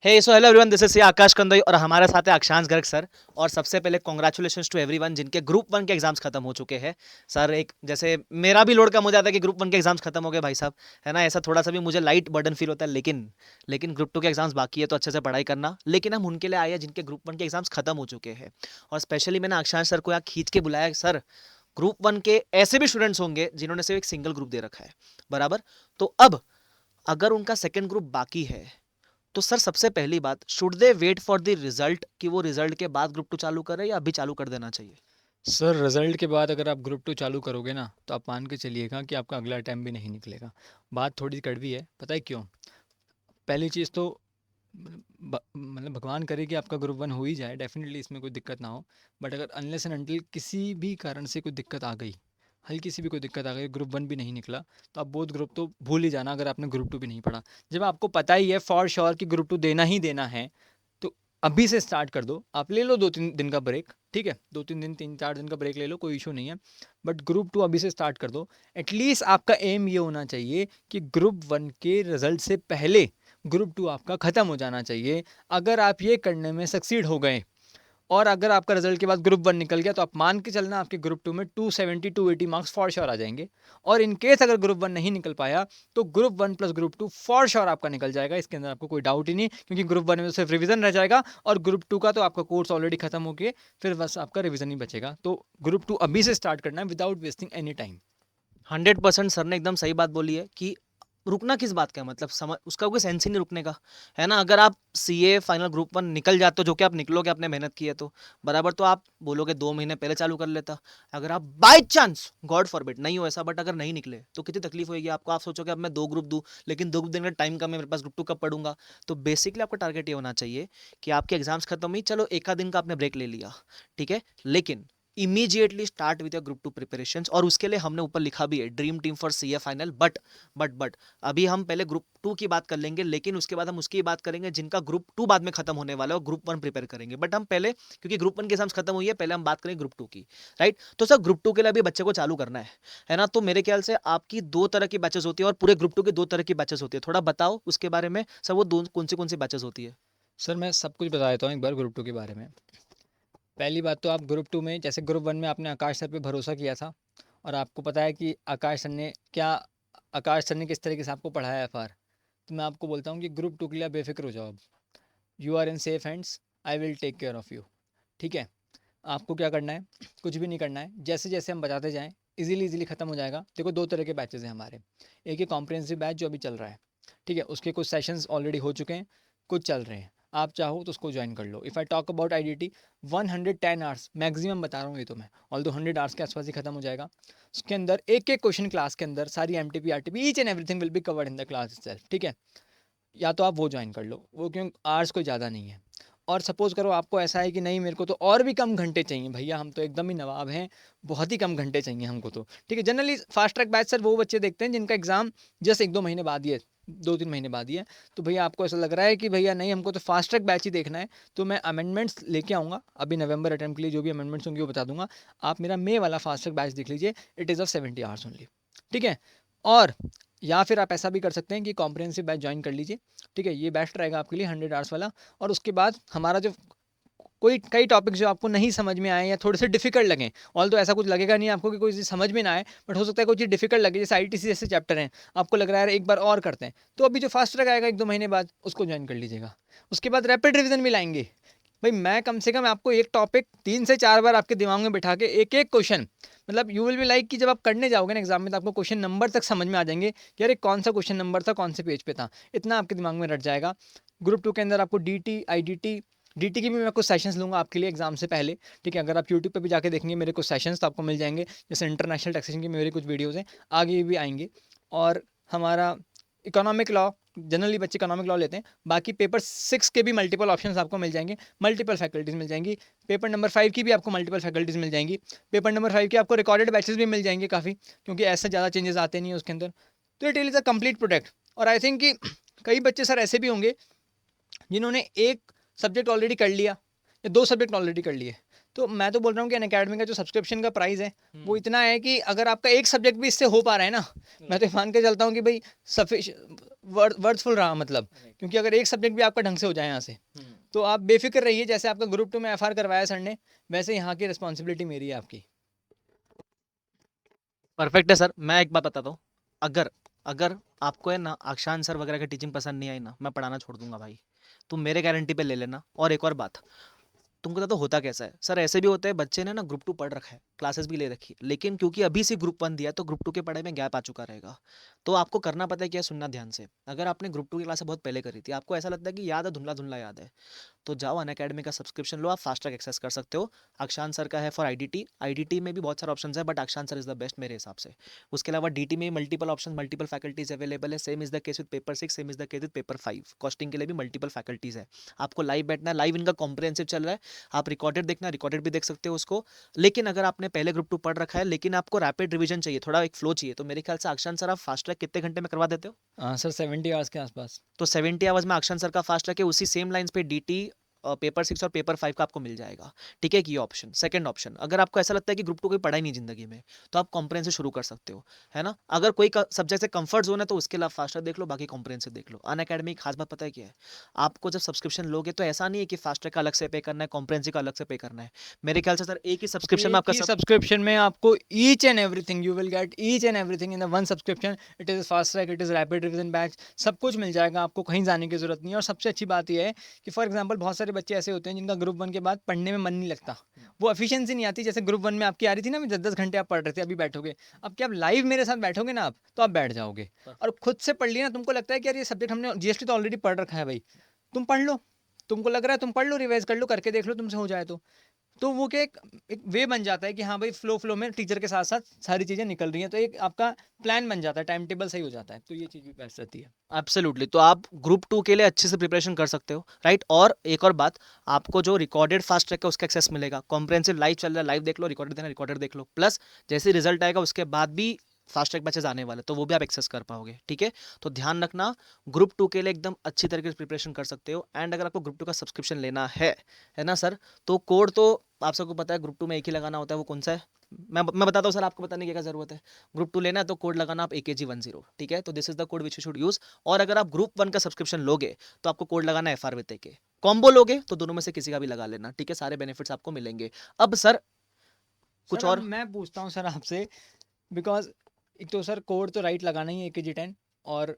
Hey so hello everyone, this is Akash Kandoi और हमारे साथ है अक्षांश गर्ग सर। और सबसे पहले कॉन्ग्रेचुलेशंस टू एवरीवन जिनके ग्रुप वन के एग्जाम्स खत्म हो चुके हैं। सर, एक जैसे मेरा भी लोड कम हो जाता है कि ग्रुप वन के एग्जाम्स खत्म हो गए भाई साहब, है ना। ऐसा थोड़ा सा भी मुझे लाइट बर्डन फील होता है, लेकिन ग्रुप टू के एग्जाम्स बाकी है तो अच्छे से पढ़ाई करना। लेकिन हम उनके लिए आए हैं जिनके ग्रुप वन के एग्जाम्स खत्म हो चुके हैं। और स्पेशली मैंने अक्षांश सर को यहाँ खींच के बुलाया है। सर, ग्रुप वन के ऐसे भी स्टूडेंट्स होंगे जिन्होंने सिर्फ एक सिंगल ग्रुप दे रखा है, बराबर। तो अब अगर उनका सेकंड ग्रुप बाकी है तो सर सबसे पहली बात, should they wait for the result कि वो रिजल्ट के बाद ग्रुप टू चालू करें या अभी चालू कर देना चाहिए? सर रिज़ल्ट के बाद अगर आप ग्रुप टू चालू करोगे ना तो आप मान के चलिएगा कि आपका अगला अटैम्प्ट भी नहीं निकलेगा। बात थोड़ी कड़वी है, पता है क्यों? पहली चीज़ तो मतलब भगवान करे कि आपका ग्रुप वन हो ही जाए, डेफिनेटली इसमें कोई दिक्कत ना हो। बट अगर अनलेस एंड अनटिल किसी भी कारण से कोई दिक्कत आ गई, हल्की सी भी कोई दिक्कत आ गई, ग्रुप वन भी नहीं निकला, तो आप बोथ ग्रुप तो भूल ही जाना अगर आपने ग्रुप टू भी नहीं पढ़ा। जब आपको पता ही है फॉर श्योर कि ग्रुप टू देना ही देना है, तो अभी से स्टार्ट कर दो। आप ले लो 2-3 दिन का ब्रेक, ठीक है, 2-3 दिन 3-4 दिन का ब्रेक ले लो, कोई इशू नहीं है। बट ग्रुप टू अभी से स्टार्ट कर दो। एटलीस्ट आपका एम ये होना चाहिए कि ग्रुप वन के रिजल्ट से पहले ग्रुप टू आपका ख़त्म हो जाना चाहिए। अगर आप ये करने में सक्सीड हो गए और अगर आपका रिजल्ट के बाद ग्रुप वन निकल गया, तो आप मान के चलना आपके ग्रुप टू में 270-280 मार्क्स फॉर श्योर आ जाएंगे। और इन केस अगर ग्रुप वन नहीं निकल पाया तो group one plus group two for sure आपका निकल जाएगा, इसके अंदर आपको कोई डाउट ही नहीं, क्योंकि ग्रुप वन में तो सिर्फ रिवीजन रह जाएगा और ग्रुप टू का तो आपका कोर्स ऑलरेडी खत्म हो गया, फिर बस आपका रिवीजन ही बचेगा। तो ग्रुप टू अभी से स्टार्ट करना है without wasting any time. 100% sir ने एकदम सही बात बोली है कि रुकना किस बात का है, मतलब समझ उसका कोई सेंस ही नहीं रुकने का, है ना। अगर आप सीए फाइनल ग्रुप वन निकल जाते हो, जो कि आप निकलोगे, आपने मेहनत की है तो बराबर, तो आप बोलोगे 2 महीने पहले चालू कर लेता। अगर आप बाय चांस, गॉड फॉरबिड नहीं हो ऐसा, बट अगर नहीं निकले तो कितनी तकलीफ होगी आपको। आप सोचोगे अब मैं 2 ग्रुप दूं, लेकिन 2 ग्रुप देने का टाइम कम है मेरे पास, ग्रुप टू कब पढ़ूंगा। तो बेसिकली आपका टारगेट ये होना चाहिए कि आपके एग्जाम्स खत्म हुई, चलो एक आध दिन का आपने ब्रेक ले लिया, ठीक है, लेकिन immediately start with group two preparation. और उसके लिए हमने ऊपर लिखा भी है dream team for CA final. But अभी हम पहले ग्रुप टू की बात कर लेंगे, लेकिन उसके बाद हम उसकी बात करेंगे जिनका ग्रुप टू बाद में खत्म होने वाला है और ग्रुप वन प्रिपेयर करेंगे। बट हम पहले, क्योंकि ग्रुप वन के एग्जाम्स खत्म हुई है, पहले हम बात करेंगे ग्रुप टू की, राइट। तो सर, ग्रुप टू के लिए अभी बच्चे को चालू करना है ना। तो मेरे ख्याल से आपकी 2 तरह की बैचेस होती है और पूरे ग्रुप टू की 2 तरह की बैचेस होती है। थोड़ा बताओ उसके बारे में सर, वो दो कौन सी बैचेस होती है? सर मैं सब कुछ बता देता हूँ एक बार ग्रुप टू के बारे में। पहली बात तो आप ग्रुप टू में, जैसे ग्रुप वन में आपने आकाश सर पे भरोसा किया था और आपको पता है कि आकाश सर ने किस तरीके से आपको पढ़ाया है फार, तो मैं आपको बोलता हूँ कि ग्रुप टू के लिए आप बेफिक्र हो जाओ अब। You are in safe hands, I will take care of you. ठीक है, आपको क्या करना है? कुछ भी नहीं करना है, जैसे जैसे हम बताते जाएँ इजीली इजीली ख़त्म हो जाएगा। देखो 2 तरह के बैचेज़ हैं हमारे। एक है कॉम्प्रिहेंसिव बैच जो अभी चल रहा है, ठीक है, उसके कुछ सेशंस ऑलरेडी हो चुके हैं, कुछ चल रहे हैं। आप चाहो तो उसको ज्वाइन कर लो। If I talk about IDT, 110 hours maximum बता रहा हूँ ये तो मैं, ऑल्दो 100 आवर्स के आसपास ही खत्म हो जाएगा। उसके अंदर एक एक क्वेश्चन क्लास के अंदर सारी MTP RTP each and everything will be covered in the class itself, ठीक है। या तो आप वो ज्वाइन कर लो, वो क्यों, आवर्स कोई ज़्यादा नहीं है। और सपोज़ करो आपको ऐसा है कि नहीं मेरे को तो और भी कम घंटे चाहिए भैया, हम तो एकदम ही नवाब हैं, बहुत ही कम घंटे चाहिए हमको तो, ठीक है। Generally fast track batch sir वो बच्चे देखते हैं जिनका एग्ज़ाम जस्ट 1-2 महीने बाद ही है, 2-3 महीने बाद ही है। तो भैया आपको ऐसा लग रहा है कि भैया नहीं हमको तो फास्ट ट्रैक बैच ही देखना है, तो मैं अमेंडमेंट्स लेके आऊँगा अभी नवंबर अटेम्प्ट के लिए, जो भी अमेंडमेंट्स होंगे वो बता दूंगा। आप मेरा मे वाला फास्ट ट्रैक बैच देख लीजिए, it is of 70 hours only, ठीक है। और या फिर आप ऐसा भी कर सकते हैं कि कॉम्प्रिहेंसिव बैच ज्वाइन कर लीजिए, ठीक है, ये बेस्ट रहेगा आपके लिए 100 आवर्स वाला। और उसके बाद हमारा जो कोई कई टॉपिक्स जो आपको नहीं समझ में आए या थोड़े से डिफिकल्ट लगें, ऑल तो ऐसा कुछ लगेगा नहीं आपको कि कोई चीज़ समझ में ना आए, बट हो सकता है कोई चीज़ डिफिकल्ट लगे, जैसे आईटीसी जैसे चैप्टर हैं, आपको लग रहा है यार एक बार और करते हैं, तो अभी जो फास्ट ट्रैक आएगा 1-2 महीने बाद उसको ज्वाइन कर लीजिएगा। उसके बाद रैपिड रिवीजन भी लाएंगे। भाई मैं कम से कम आपको एक टॉपिक 3 से 4 बार आपके दिमाग में बैठा के एक एक क्वेश्चन, मतलब यू विल बी लाइक कि जब आप करने जाओगे ना एग्जाम में तो आपको क्वेश्चन नंबर तक समझ में आ जाएंगे कि यार कौन सा क्वेश्चन नंबर था, कौन से पेज पे था, इतना आपके दिमाग में रट जाएगा। ग्रुप टू के अंदर आपको डीटी आईडीटी डीटी की भी मैं कुछ सेशंस लूँगा आपके लिए एग्जाम से पहले, ठीक है। अगर आप यूट्यूब पे भी जाके देखेंगे मेरे कुछ सेशंस तो आपको मिल जाएंगे, जैसे इंटरनेशनल टैक्सेशन की मेरे कुछ वीडियोज़ हैं, आगे भी आएंगे। और हमारा इकोनॉमिक लॉ, जनरली बच्चे इकोनॉमिक लॉ लेते हैं, बाकी पेपर 6 के भी मल्टीपल ऑप्शंस आपको मिल जाएंगे, मल्टीपल फैकल्टीज़ मिल जाएंगी। पेपर नंबर 5 की भी आपको मल्टीपल फैकल्टीज़ मिल जाएंगी। पेपर नंबर 5 की आपको रिकॉर्डेड बैचेस भी मिल जाएंगे काफ़ी, क्योंकि ऐसा ज़्यादा चेंजेस आते नहीं है उसके अंदर। तो it is a complete product. और आई थिंक कि कई बच्चे सर ऐसे भी होंगे जिन्होंने एक सब्जेक्ट ऑलरेडी कर लिया या 2 सब्जेक्ट ऑलरेडी कर लिए, तो मैं तो बोल रहा हूँ कि अनअकैडमी का जो सब्सक्रिप्शन का प्राइस है वो हम्म, इतना है कि अगर आपका एक सब्जेक्ट भी इससे हो पा रहा है ना, मैं तो ये मान के चलता हूँ कि भाई सफिश वर्थफुल रहा मतलब, Right. क्योंकि अगर एक सब्जेक्ट भी आपका ढंग से हो जाए यहाँ से, हम्म। तो आप बेफिक्र रहिए। जैसे आपका ग्रुप 2 में एफआर करवाया सर ने, वैसे यहाँ की रिस्पॉन्सिबिलिटी मेरी है आपकी। परफेक्ट है सर। मैं एक बात बताता हूँ, अगर अगर आपको है ना अक्षांश सर वगैरह की टीचिंग पसंद नहीं आई ना, मैं पढ़ाना छोड़ दूंगा भाई। तुम मेरे गारंटी पे ले लेना। और एक और बात, तुमको पता तो होता कैसा है सर, ऐसे भी होते हैं बच्चे ने ना ग्रुप 2 पढ़ रखा है, क्लासेस भी ले रखी है, लेकिन क्योंकि अभी से ग्रुप 1 दिया है, तो ग्रुप 2 के पढ़ाई में गैप आ चुका रहेगा। तो आपको करना पता है क्या, सुनना ध्यान से। अगर आपने ग्रुप 2 की क्लासेस बहुत पहले करी थी, आपको ऐसा लगता है कि याद है, धुंधला धुंधला याद है, तो जाओ अनअकैडमी का सब्सक्रिप्शन लो, आप फास्ट ट्रैक एक्सेस कर सकते हो। अक्षांश सर का है फॉर आईडीटी, आईडीटी में भी बहुत सारे ऑप्शन है, बट अक्षांश सर इज द बेस्ट मेरे हिसाब से। उसके अलावा डीटी में multiple option, multiple faculties available है। Same is the case with paper 6, same is the case with paper 5। Costing के लिए भी मल्टीपल फैकल्टीज है। आपको लाइव बैठना है, लाइव इनका कॉम्प्रिहेंसिव चल रहा है। आप रिकॉर्डेड देखना, रिकॉर्डेड भी देख सकते हो उसको। लेकिन अगर आपने पहले ग्रुप 2 पढ़ रखा है, लेकिन आपको रैपिड रिवीजन चाहिए, थोड़ा एक फ्लो चाहिए, तो मेरे ख्याल से अक्षांश सर आप फास्ट ट्रैक कितने घंटे में करवा देते हो? हाँ सर, 70 आवर्स के आसपास। तो 70 आवर्स में अक्षांश सर का फास्ट ट्रैक है, उसी सेम लाइंस पे डीटी पेपर 6 और पेपर 5 का आपको मिल जाएगा। ठीक है, ये ऑप्शन। सेकंड ऑप्शन, अगर आपको ऐसा लगता है कि ग्रुप 2 कोई पढ़ाई नहीं जिंदगी में, तो आप कॉम्प्रिहेंसिव शुरू कर सकते हो, है ना। अगर कोई सब्जेक्ट से कंफर्ट जोन है, तो उसके लिए आप फास्ट ट्रैक देख लो, बाकी कॉम्प्रिहेंसिव देख लो। अनअकैडमी की खास बात पता है क्या है, आपको जब सब्सक्रिप्शन लोगे तो ऐसा नहीं है कि फास्ट ट्रैक का अलग से पे करना है, कॉम्प्रिहेंसिव का अलग से पे करना है। मेरे ख्याल से सर एक ही सब्सक्रिप्शन में एक आपका ही सब। सब्सक्रिप्शन में आपको each and everything, you will get each and everything in the one subscription. It is fast track, it is rapid revision batch, सब कुछ मिल जाएगा आपको, कहीं जाने की जरूरत नहीं है। और सबसे अच्छी बात यह है कि फॉर एग्जांपल बहुत सारे बच्चे ऐसे होते हैं जिनका ग्रुप 1 के बाद पढ़ने में मन नहीं लगता, वो एफिशिएंसी नहीं आती। जैसे ग्रुप 1 में आपकी आ रही थी ना, 10-10 घंटे आप पढ़ रहे थे, अभी बैठोगे, अब क्या आप लाइव मेरे साथ बैठोगे ना आप, तो आप बैठ जाओगे और खुद से पढ़ लिया ना, तुमको लगता है कि यार ये सब्जेक्ट हमने जीएसटी तो ऑलरेडी पढ़ रखा है भाई, तुम पढ़ लो। तुमको लग रहा है तुम पढ़ लो, रिवाइज कर लो, करके देख लो तुमसे हो जाए तो वो क्या एक वे बन जाता है कि हाँ भाई, फ्लो में टीचर के साथ साथ सारी चीज़ें निकल रही हैं, तो एक आपका प्लान बन जाता है, टाइम टेबल सही हो जाता है, तो ये चीज़ भी बेस्ट रहती है। एब्सोल्युटली, तो आप ग्रुप 2 के लिए अच्छे से प्रिपरेशन कर सकते हो, राइट। और एक और बात, आपको जो रिकॉर्डेड फास्ट ट्रैक है उसका एक्सेस मिलेगा। कॉम्प्रिहेंसिव लाइव चल रहा है, लाइव देख लो, रिकॉर्डेड देना, रिकॉर्डेड देख लो। प्लस जैसे रिजल्ट आएगा उसके बाद भी फास्ट ट्रैक बैचेस आने वाले, तो वो भी आप एक्सेस कर पाओगे। ठीक है, तो ध्यान रखना, ग्रुप 2 के लिए एकदम अच्छी तरीके से प्रिपरेशन कर सकते हो। एंड अगर आपको ग्रुप 2 का सब्सक्रिप्शन लेना है ना सर, तो कोड तो आप सबको पता है, ग्रुप 2 में एक ही लगाना होता है, वो कौन सा है? मैं बताता हूँ सर, आपको बताने की क्या जरूरत है। ग्रुप 2 लेना है तो कोड लगाना आप AKG10। ठीक है, तो this is the code which you should use. और अगर आप ग्रुप 1 का सब्सक्रिप्शन लोगे, तो आपको कोड लगाना है FR विद AK। कॉम्बो लोगे तो दोनों में से किसी का भी लगा लेना। ठीक है, सारे बेनिफिट्स आपको मिलेंगे। अब सर कुछ सर अब और। मैं पूछता हूँ सर आपसे, बिकॉज एक तो सर कोड तो राइट लगाना ही है AKG10, और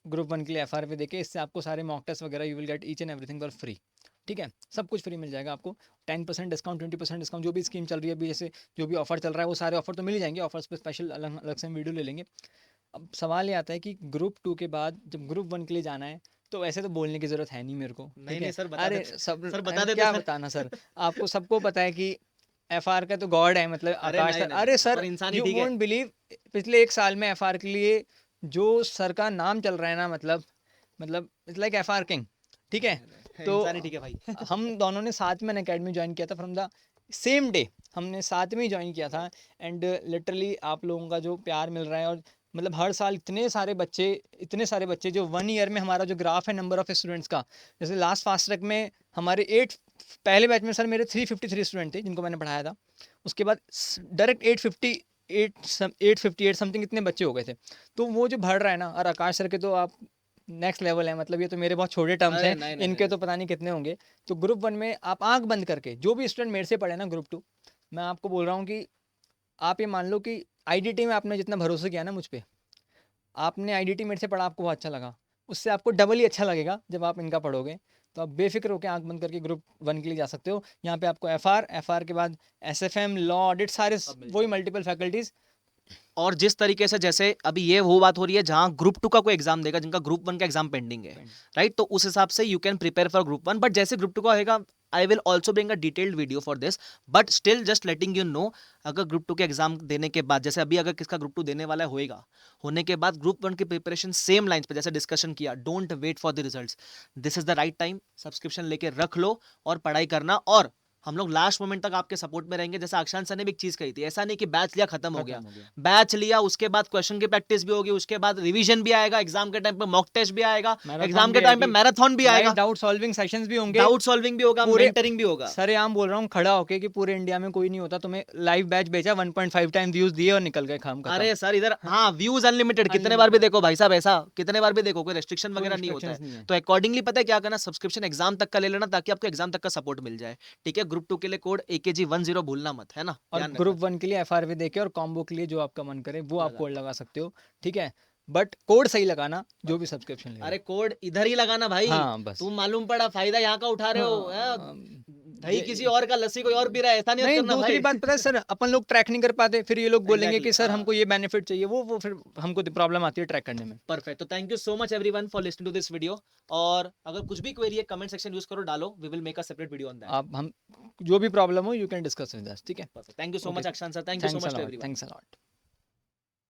ग्रुप 1 के लिए FR पे देके, इससे आपको सारे मॉक टेस्ट वगैरह you will get each and everything for free. ठीक है, सब कुछ फ्री मिल जाएगा आपको। 10% डिस्काउंट, 20% डिस्काउंट, जो भी स्कीम चल रही है अभी, जैसे जो भी ऑफर चल रहा है, वो सारे ऑफर तो मिल ही जाएंगे। ऑफर्स पे स्पेशल अलग अलग से हम वीडियो ले लेंगे। अब सवाल ये आता है कि ग्रुप 2 के बाद जब ग्रुप 1 के लिए जाना है, तो ऐसे तो बोलने की ज़रूरत है नहीं मेरे को, नहीं ठीक नहीं है। सर, बता अरे देते सब सर, बता देते क्या सर। बताना सर, आपको सबको पता है कि FR का तो गॉड है, मतलब अरे आकाश नहीं सर। नहीं अरे नहीं, सर, पर इंसान ही यू ठीक है। वोंट बिलीव, पिछले 1 साल में FR के लिए जो सर का नाम चल रहा है ना, मतलब इट्स लाइक FR किंग। ठीक है, नहीं नहीं, तो इंसान ही ठीक है भाई। हम दोनों ने साथ में अकेडमी ज्वाइन किया था, फ्रॉम द सेम डे हमने साथ में ही ज्वाइन किया था। एंड लिटरली आप लोगों का जो प्यार मिल रहा है, और मतलब हर साल इतने सारे बच्चे जो 1 ईयर में, हमारा जो ग्राफ है नंबर ऑफ स्टूडेंट्स का, जैसे लास्ट फास्ट ट्रैक में हमारे 8, पहले बैच में सर मेरे 353 स्टूडेंट थे जिनको मैंने पढ़ाया था। उसके बाद डायरेक्ट 858 समथिंग इतने बच्चे हो गए थे। तो वो जो बढ़ रहा है ना, और आकाश सर के तो आप नेक्स्ट लेवल है, मतलब ये तो मेरे बहुत छोटे टर्म्स अरे हैं, नहीं नहीं इनके नहीं। तो पता नहीं कितने होंगे। तो ग्रुप 1 में आप आंख बंद करके, जो भी स्टूडेंट मेरे से पढ़े ना ग्रुप 2, मैं आपको बोल रहा हूँ कि आप ये मान लो कि आईडीटी में आपने जितना भरोसा किया ना मुझ पे, आपने आईडीटी मेरे से पढ़ा, आपको बहुत अच्छा लगा, उससे आपको डबल ही अच्छा लगेगा जब आप इनका पढ़ोगे। तो आप बेफिक्र होकर आंख बंद करके ग्रुप 1 के लिए जा सकते हो। यहाँ पे आपको एफआर के बाद SFM, लॉ, ऑडिट, सारे सब मिल वही जाएगा। Multiple faculties. और जिस तरीके से, जैसे अभी ये वो बात हो रही है जहां ग्रुप 2 का कोई एग्जाम देगा, जिनका ग्रुप 1 का एग्जाम पेंडिंग है, राइट, तो उस हिसाब से you can prepare for group 1। But जैसे ग्रुप 2 का होगा, I will also bring a detailed video for this. But still just letting you know, अगर ग्रुप 2 के एग्जाम देने के बाद, जैसे अभी अगर किसका ग्रुप 2 देने वाला होएगा, होने के बाद ग्रुप 1 की प्रिपरेशन सेम लाइंस पे जैसे डिस्कशन किया, don't wait for the results, this is the right time. Subscription लेके रख लो और पढ़ाई करना। और हम लोग लास्ट मोमेंट तक आपके सपोर्ट में रहेंगे। जैसे अक्षांश सर ने भी एक चीज कही थी, ऐसा नहीं कि बैच लिया खत्म हो गया। खत्म हो गया। बैच लिया, उसके बाद क्वेश्चन की प्रैक्टिस भी होगी, उसके बाद रिवीजन भी आएगा, एग्जाम के टाइम पे मॉक टेस्ट भी आएगा, मैराथन एग्जाम के भी टाइम पे आएगी, मैराथन भी आएगा, डाउट सॉल्विंग सेशंस भी होंगे, डाउट सॉल्विंग भी होगा, पूरे मेंटरिंग भी होगा। सरेआम बोल रहा हूँ खड़ा होके कि पूरे इंडिया में कोई नहीं होता, तुम्हें लाइव बैच भेजा, 1.5 टाइम व्यूज दिए और निकल गए, काम खत्म। अरे सर इधर हाँ व्यूज अनलिमिटेड, कितने बार भी Unlimited। देखो भाई साहब, ऐसा कितने बार भी देखो, कोई रेस्ट्रिक्शन कोई वगैरह नहीं होता restrictions है। नहीं है। तो अकॉर्डिंगली पता है क्या करना, सब्सक्रिप्शन एग्जाम तक का ले लेना, ताकि आपको एग्जाम तक का सपोर्ट मिल जाए। ठीक है, ग्रुप 2 के लिए कोड AKG10 भूलना मत, है ना, और ध्यान ग्रुप रखना। 1 के लिए FRV देके और कॉम्बो के लिए जो आपका मन करे वो आप लगा कोड लगा सकते हो, ठीक है, बट कोड सही लगाना जो भी सब्सक्रिप्शन ले रहे अरे कोड इधर ही लगाना भाई, हो। हाँ बस। तुम मालूम पड़ा फायदा यहाँ का उठा रहे हो, हाँ, दही ये- किसी और का, लस्सी कोई और पी रहा है, ऐसा नहीं नहीं, करना दूसरी भाई। बात पता है सर, अपन लोग ट्रैक नहीं कर पाते, फिर ये लोग बोलेंगे Exactly, कि सर हाँ। हमको ये बेनिफिट चाहिए, वो फिर हमको प्रॉब्लम आती है ट्रैक करने में। परफेक्ट, तो thank you so much everyone for listening to this video. और अगर कुछ भी क्वेरी है कमेंट सेक्शन यूज करो, डालो, we will make a separate video on that. आप हम जो भी प्रॉब्लम हो you can discuss with us, ठीक है। Thank you so Okay. Much Akshansh sir, thank you so thanks a much to lot, everyone. Thanks a lot.